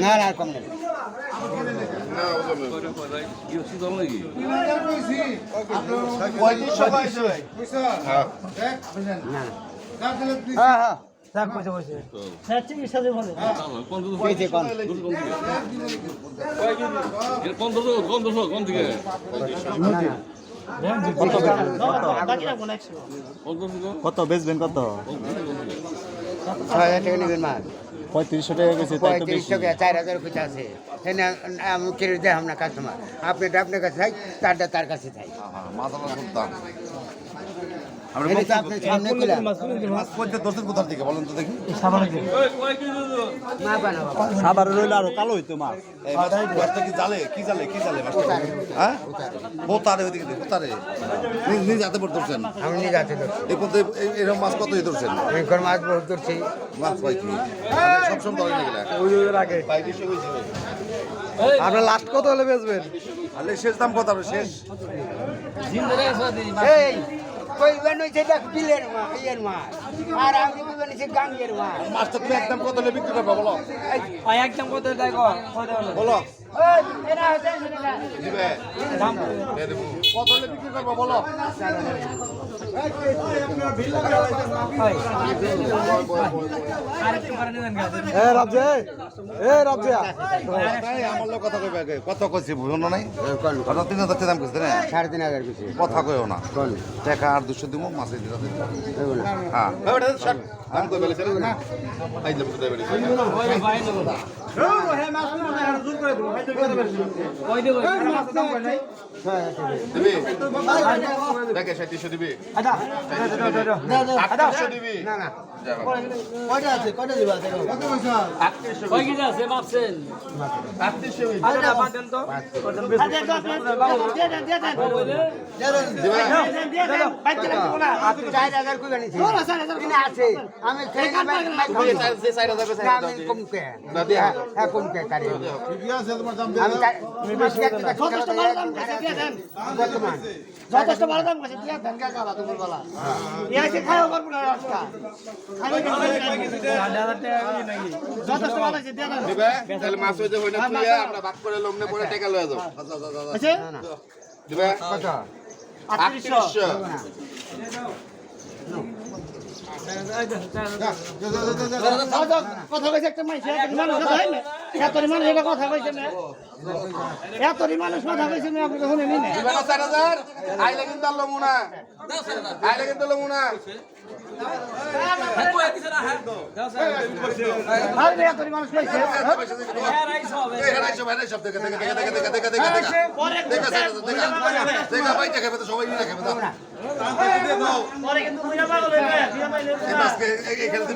না না কম নেই কত বেচবেন কত 6,000 টাকা নেবেন মাছ 3500 টাকা গেছে তাই তো 35 টাকা 4,000 কোথা আছে আমি কিনে দেয় না কাস্টমার আপনারটা আপনার কাছে চাই তারটা তার কাছে চাই সাবার রইল আরো কালো হইতো মাছ আমি নিয়ে যাচ্ছি এরকম মাছ কত ধরছেন মাছ বহুত ধরছি মাছ পাই কি সবসময় আপনার লাস্ট কত হলে বেচবেন আলে শেষ দাম কত হবে শেষ এই কই বানাইছে দেখ বিলের মাছ ইয়ের মাছ আর আমি কি বানাইছি গাঙ্গের মাছ মাছটা তুমি একদম কত হলে বিক্রি করবে বলো একদম কত দেয় গো বলো ওই এরা হচ্ছে দিবে দাম কত হলে বিক্রি করবে বলো আমার লোক কথা কইবে আগে কত কইছি বুঝলো নাই কত 3000 টাকা দাম কইছে না 3,500 কিছু কথা কইও না টাকা আর 200 দিব মাছে দিতে হ্যাঁ ওটা শর্ট দাম কই বলেছ না আই দেব তো দেবে ওই ভাই নো হে মাছ না জোর করে দেব ভাই তো কথা বলছি ওই দেব মাছ দাম কই নাই দিবি দেখে 3700 দিবি আদা 800 দিবি না না কয়টা আছে কয়টা দিবা কত পয়সা 3800 কয় কেজি আছে মাপছেন 3800 আরে বাদ দেন তো যথেষ্ট ভালো দাম গেছে তোমার গলা খাওয়া পারবো না যথেষ্ট ভালো আছে তাহলে মাছ হইতে হই না তুই আমরা ভাগ করে লমনে পরে টাকা লয়ে যাও দিবা কত 3800 কথা কইছে একটা মানুষ এতরি মানুষ এটা কথা কইছে না এতরি মানুষ কথা কইছে না আপনি শুনে নিন দিবা 4000 আইলে কিন্তু লমুনা আইলে কিন্তু লমুনা এতরি মানুষ কইছে সবাই নিয়ে খাবে পরে কিন্তু